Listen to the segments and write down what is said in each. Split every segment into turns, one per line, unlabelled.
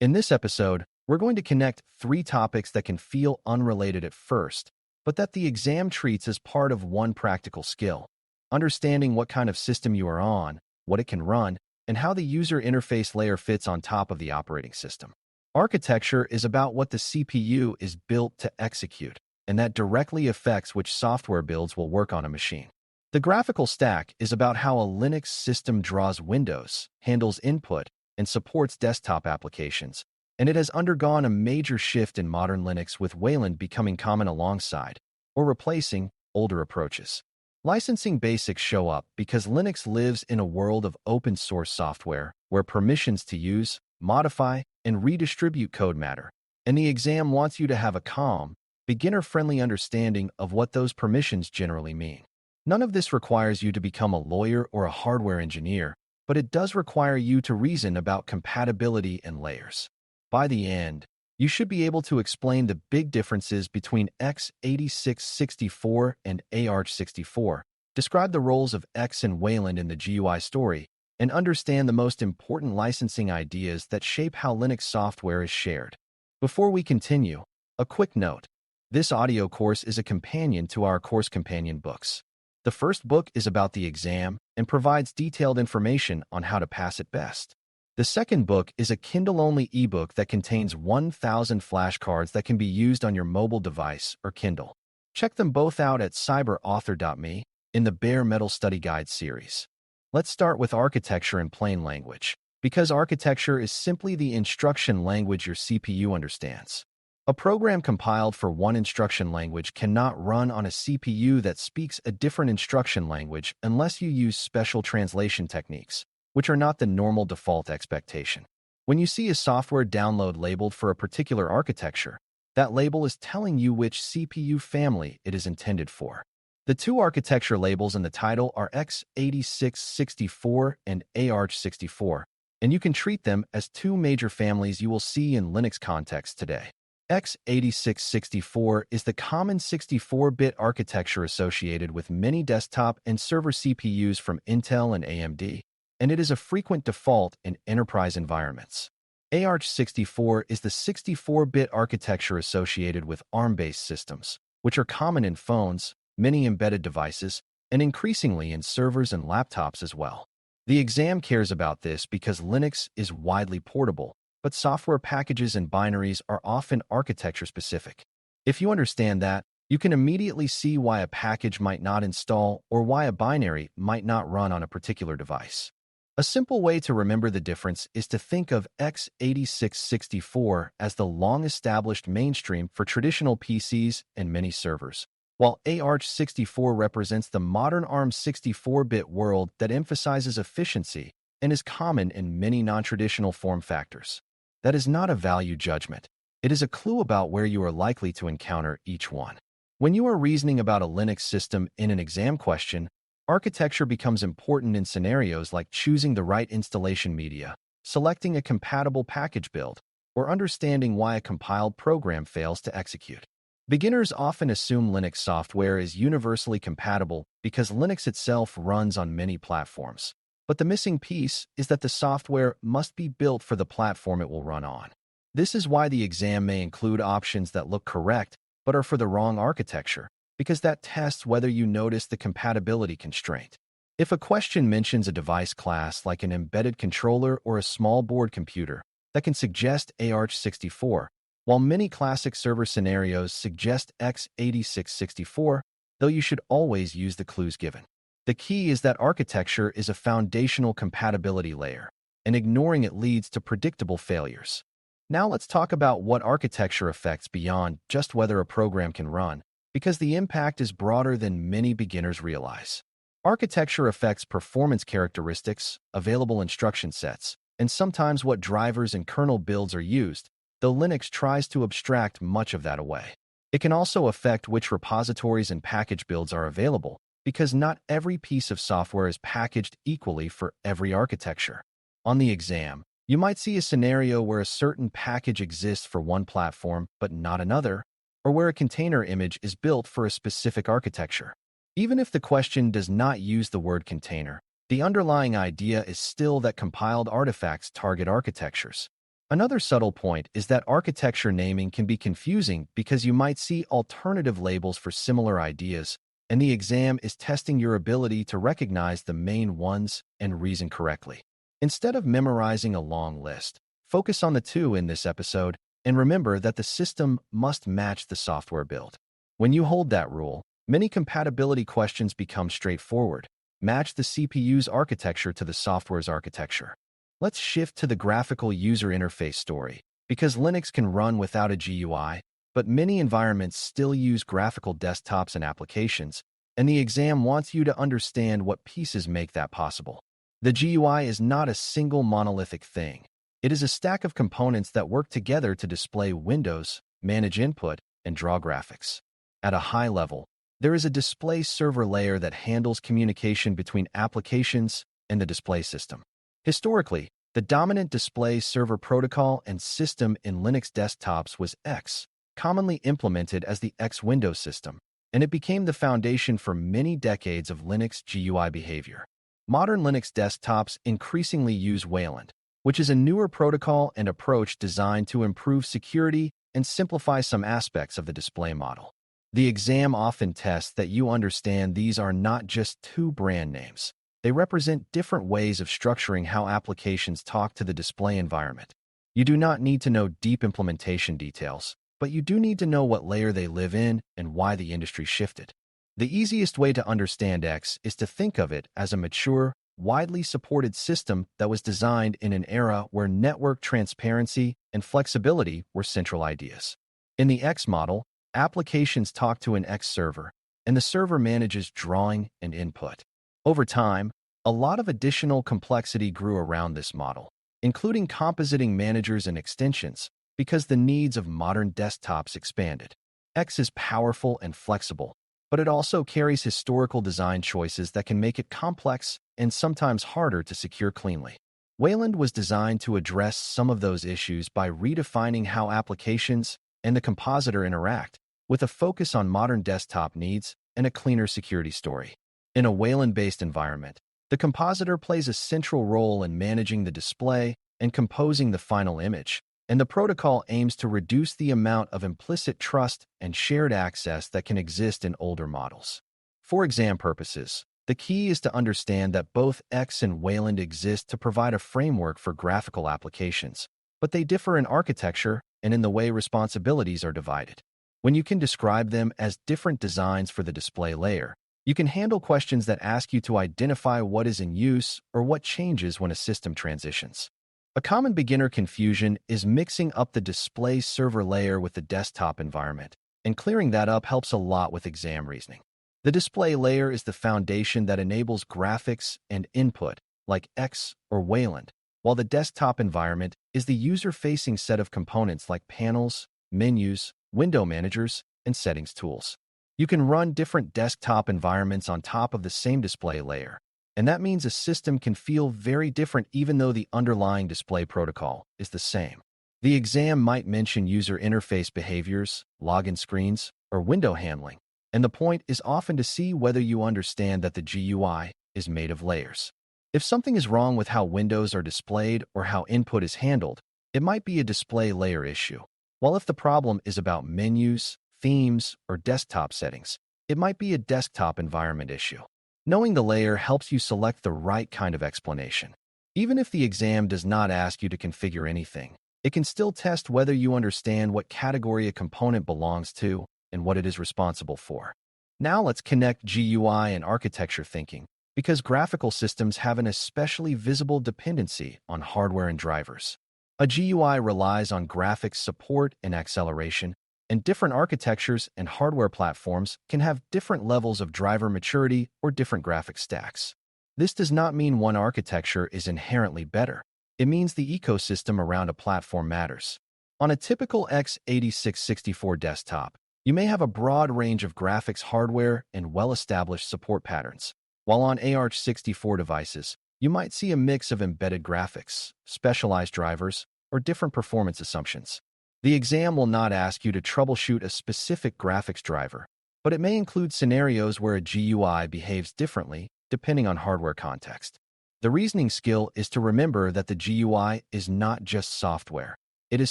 In this episode, we're going to connect three topics that can feel unrelated at first, but that the exam treats as part of one practical skill: understanding what kind of system you are on, what it can run, and how the user interface layer fits on top of the operating system. Architecture is about what the CPU is built to execute, and that directly affects which software builds will work on a machine. The graphical stack is about how a Linux system draws windows, handles input, and supports desktop applications, and it has undergone a major shift in modern Linux, with Wayland becoming common alongside, or replacing, older approaches. Licensing basics show up because Linux lives in a world of open-source software where permissions to use, modify, and redistribute code matter, and the exam wants you to have a calm, beginner-friendly understanding of what those permissions generally mean. None of this requires you to become a lawyer or a hardware engineer, but it does require you to reason about compatibility and layers. By the end, you should be able to explain the big differences between x86-64 and AArch64, describe the roles of X and Wayland in the GUI story, and understand the most important licensing ideas that shape how Linux software is shared. Before we continue, a quick note. This audio course is a companion to our course companion books. The first book is about the exam and provides detailed information on how to pass it best. The second book is a Kindle-only ebook that contains 1,000 flashcards that can be used on your mobile device or Kindle. Check them both out at cyber.author.me in the Bare Metal Study Guide series. Let's start with architecture in plain language, because architecture is simply the instruction language your CPU understands. A program compiled for one instruction language cannot run on a CPU that speaks a different instruction language unless you use special translation techniques, which are not the normal default expectation. When you see a software download labeled for a particular architecture, that label is telling you which CPU family it is intended for. The two architecture labels in the title are x86-64 and AArch64, and you can treat them as two major families you will see in Linux context today. x86-64 is the common 64-bit architecture associated with many desktop and server CPUs from Intel and AMD, and it is a frequent default in enterprise environments. AArch64 is the 64-bit architecture associated with ARM-based systems, which are common in phones, many embedded devices, and increasingly in servers and laptops as well. The exam cares about this because Linux is widely portable, but software packages and binaries are often architecture-specific. If you understand that, you can immediately see why a package might not install or why a binary might not run on a particular device. A simple way to remember the difference is to think of x86-64 as the long-established mainstream for traditional PCs and many servers, while AArch64 represents the modern ARM 64-bit world that emphasizes efficiency and is common in many non-traditional form factors. That is not a value judgment. It is a clue about where you are likely to encounter each one. When you are reasoning about a Linux system in an exam question, architecture becomes important in scenarios like choosing the right installation media, selecting a compatible package build, or understanding why a compiled program fails to execute. Beginners often assume Linux software is universally compatible because Linux itself runs on many platforms. But the missing piece is that the software must be built for the platform it will run on. This is why the exam may include options that look correct but are for the wrong architecture, because that tests whether you notice the compatibility constraint. If a question mentions a device class like an embedded controller or a small board computer, that can suggest AArch64, while many classic server scenarios suggest x86-64, though you should always use the clues given. The key is that architecture is a foundational compatibility layer, and ignoring it leads to predictable failures. Now let's talk about what architecture affects beyond just whether a program can run, because the impact is broader than many beginners realize. Architecture affects performance characteristics, available instruction sets, and sometimes what drivers and kernel builds are used, though Linux tries to abstract much of that away. It can also affect which repositories and package builds are available, because not every piece of software is packaged equally for every architecture. On the exam, you might see a scenario where a certain package exists for one platform but not another, or where a container image is built for a specific architecture. Even if the question does not use the word container, the underlying idea is still that compiled artifacts target architectures. Another subtle point is that architecture naming can be confusing because you might see alternative labels for similar ideas, and the exam is testing your ability to recognize the main ones and reason correctly. Instead of memorizing a long list, focus on the two in this episode and remember that the system must match the software build. When you hold that rule, many compatibility questions become straightforward. Match the CPU's architecture to the software's architecture. Let's shift to the graphical user interface story. Because Linux can run without a GUI, but many environments still use graphical desktops and applications, and the exam wants you to understand what pieces make that possible. The GUI is not a single monolithic thing. It is a stack of components that work together to display windows, manage input, and draw graphics. At a high level, there is a display server layer that handles communication between applications and the display system. Historically, the dominant display server protocol and system in Linux desktops was X, commonly implemented as the X window system, and it became the foundation for many decades of Linux GUI behavior. Modern Linux desktops increasingly use Wayland, which is a newer protocol and approach designed to improve security and simplify some aspects of the display model. The exam often tests that you understand these are not just two brand names. They represent different ways of structuring how applications talk to the display environment. You do not need to know deep implementation details, but you do need to know what layer they live in and why the industry shifted. The easiest way to understand X is to think of it as a mature, widely supported system that was designed in an era where network transparency and flexibility were central ideas. In the X model, applications talk to an X server, and the server manages drawing and input. Over time, a lot of additional complexity grew around this model, including compositing managers and extensions, because the needs of modern desktops expanded. X is powerful and flexible, but it also carries historical design choices that can make it complex and sometimes harder to secure cleanly. Wayland was designed to address some of those issues by redefining how applications and the compositor interact, with a focus on modern desktop needs and a cleaner security story. In a Wayland-based environment, the compositor plays a central role in managing the display and composing the final image, and the protocol aims to reduce the amount of implicit trust and shared access that can exist in older models. For exam purposes, the key is to understand that both X and Wayland exist to provide a framework for graphical applications, but they differ in architecture and in the way responsibilities are divided. When you can describe them as different designs for the display layer, you can handle questions that ask you to identify what is in use or what changes when a system transitions. A common beginner confusion is mixing up the display server layer with the desktop environment, and clearing that up helps a lot with exam reasoning. The display layer is the foundation that enables graphics and input, like X or Wayland, while the desktop environment is the user-facing set of components like panels, menus, window managers, and settings tools. You can run different desktop environments on top of the same display layer, and that means a system can feel very different even though the underlying display protocol is the same. The exam might mention user interface behaviors, login screens, or window handling, and the point is often to see whether you understand that the GUI is made of layers. If something is wrong with how windows are displayed or how input is handled, it might be a display layer issue. While if the problem is about menus, themes, or desktop settings, it might be a desktop environment issue. Knowing the layer helps you select the right kind of explanation. Even if the exam does not ask you to configure anything, it can still test whether you understand what category a component belongs to and what it is responsible for. Now let's connect GUI and architecture thinking, because graphical systems have an especially visible dependency on hardware and drivers. A GUI relies on graphics support and acceleration, and different architectures and hardware platforms can have different levels of driver maturity or different graphic stacks. This does not mean one architecture is inherently better. It means the ecosystem around a platform matters. On a typical x86-64 desktop, you may have a broad range of graphics hardware and well-established support patterns, while on AArch64 devices, you might see a mix of embedded graphics, specialized drivers, or different performance assumptions. The exam will not ask you to troubleshoot a specific graphics driver, but it may include scenarios where a GUI behaves differently depending on hardware context. The reasoning skill is to remember that the GUI is not just software. It is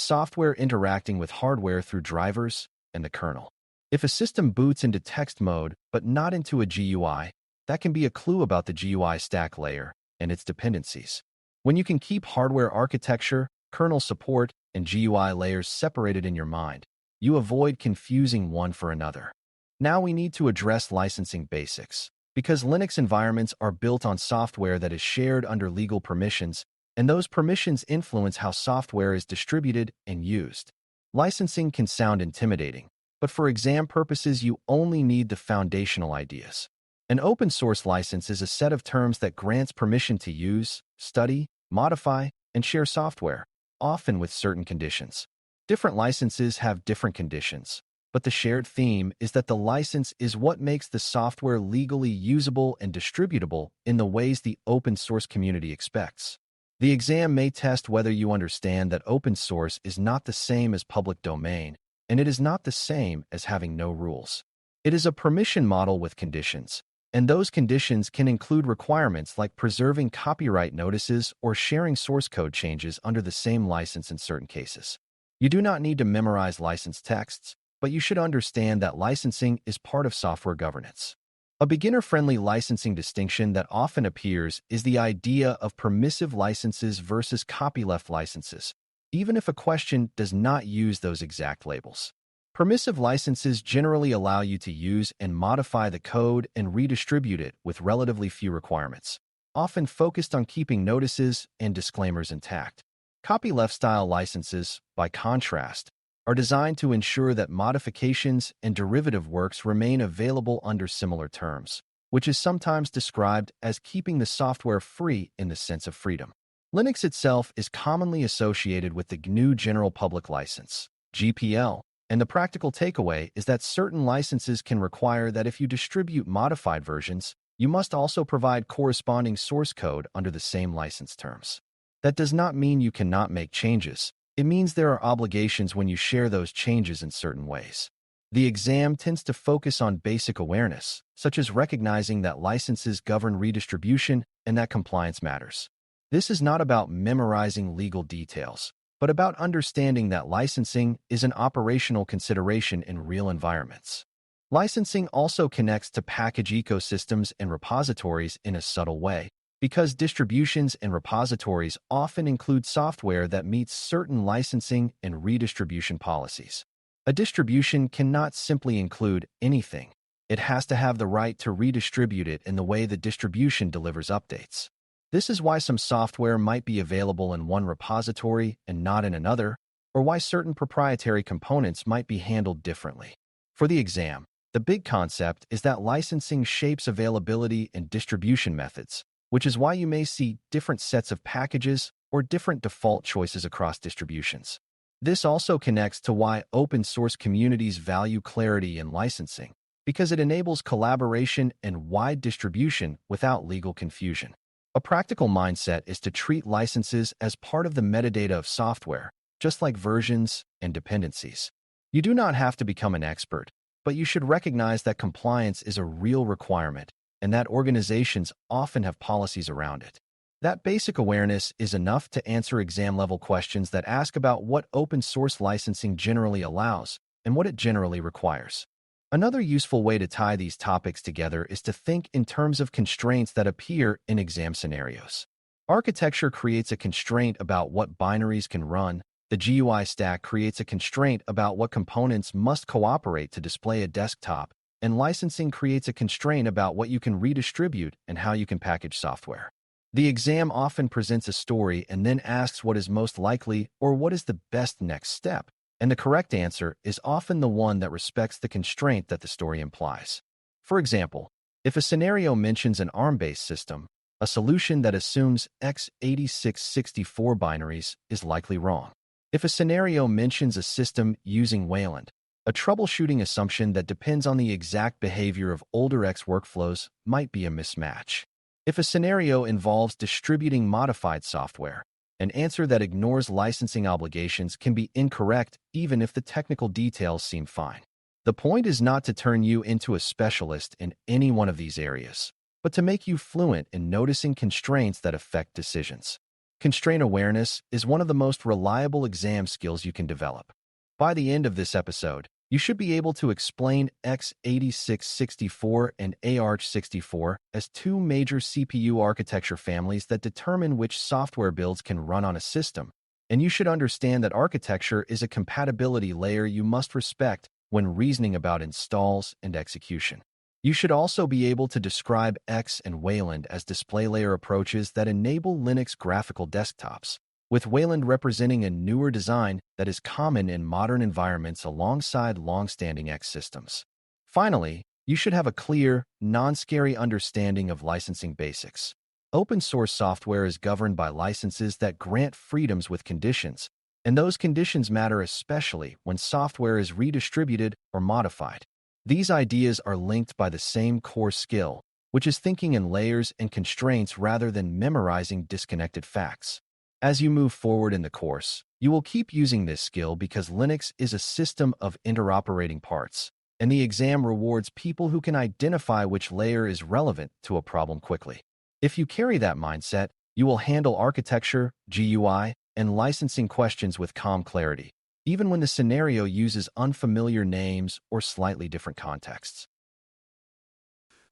software interacting with hardware through drivers and the kernel. If a system boots into text mode but not into a GUI, that can be a clue about the GUI stack layer and its dependencies. When you can keep hardware architecture, kernel support, and GUI layers separated in your mind, you avoid confusing one for another. Now we need to address licensing basics. Because Linux environments are built on software that is shared under legal permissions, and those permissions influence how software is distributed and used. Licensing can sound intimidating, but for exam purposes, you only need the foundational ideas. An open source license is a set of terms that grants permission to use, study, modify, and share software, often with certain conditions. Different licenses have different conditions, but the shared theme is that the license is what makes the software legally usable and distributable in the ways the open source community expects. The exam may test whether you understand that open source is not the same as public domain, and it is not the same as having no rules. It is a permission model with conditions, and those conditions can include requirements like preserving copyright notices or sharing source code changes under the same license in certain cases. You do not need to memorize license texts, but you should understand that licensing is part of software governance. A beginner-friendly licensing distinction that often appears is the idea of permissive licenses versus copyleft licenses, even if a question does not use those exact labels. Permissive licenses generally allow you to use and modify the code and redistribute it with relatively few requirements, often focused on keeping notices and disclaimers intact. Copyleft-style licenses, by contrast, are designed to ensure that modifications and derivative works remain available under similar terms, which is sometimes described as keeping the software free in the sense of freedom. Linux itself is commonly associated with the GNU General Public License, GPL, and the practical takeaway is that certain licenses can require that if you distribute modified versions, you must also provide corresponding source code under the same license terms. That does not mean you cannot make changes. It means there are obligations when you share those changes in certain ways. The exam tends to focus on basic awareness, such as recognizing that licenses govern redistribution and that compliance matters. This is not about memorizing legal details, but about understanding that licensing is an operational consideration in real environments. Licensing also connects to package ecosystems and repositories in a subtle way, because distributions and repositories often include software that meets certain licensing and redistribution policies. A distribution cannot simply include anything. It has to have the right to redistribute it in the way the distribution delivers updates. This is why some software might be available in one repository and not in another, or why certain proprietary components might be handled differently. For the exam, the big concept is that licensing shapes availability and distribution methods, which is why you may see different sets of packages or different default choices across distributions. This also connects to why open source communities value clarity in licensing, because it enables collaboration and wide distribution without legal confusion. A practical mindset is to treat licenses as part of the metadata of software, just like versions and dependencies. You do not have to become an expert, but you should recognize that compliance is a real requirement and that organizations often have policies around it. That basic awareness is enough to answer exam-level questions that ask about what open-source licensing generally allows and what it generally requires. Another useful way to tie these topics together is to think in terms of constraints that appear in exam scenarios. Architecture creates a constraint about what binaries can run. The GUI stack creates a constraint about what components must cooperate to display a desktop, and licensing creates a constraint about what you can redistribute and how you can package software. The exam often presents a story and then asks what is most likely or what is the best next step, and the correct answer is often the one that respects the constraint that the story implies. For example, if a scenario mentions an ARM-based system, a solution that assumes x86-64 binaries is likely wrong. If a scenario mentions a system using Wayland, a troubleshooting assumption that depends on the exact behavior of older X workflows might be a mismatch. If a scenario involves distributing modified software, an answer that ignores licensing obligations can be incorrect even if the technical details seem fine. The point is not to turn you into a specialist in any one of these areas, but to make you fluent in noticing constraints that affect decisions. Constraint awareness is one of the most reliable exam skills you can develop. By the end of this episode, you should be able to explain x86-64 and AArch64 as two major CPU architecture families that determine which software builds can run on a system, and you should understand that architecture is a compatibility layer you must respect when reasoning about installs and execution. You should also be able to describe X and Wayland as display layer approaches that enable Linux graphical desktops, with Wayland representing a newer design that is common in modern environments alongside long-standing X systems. Finally, you should have a clear, non-scary understanding of licensing basics. Open-source software is governed by licenses that grant freedoms with conditions, and those conditions matter especially when software is redistributed or modified. These ideas are linked by the same core skill, which is thinking in layers and constraints rather than memorizing disconnected facts. As you move forward in the course, you will keep using this skill because Linux is a system of interoperating parts, and the exam rewards people who can identify which layer is relevant to a problem quickly. If you carry that mindset, you will handle architecture, GUI, and licensing questions with calm clarity, even when the scenario uses unfamiliar names or slightly different contexts.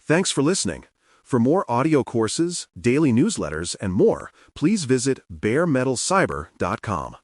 Thanks for listening. For more audio courses, daily newsletters, and more, please visit BareMetalCyber.com.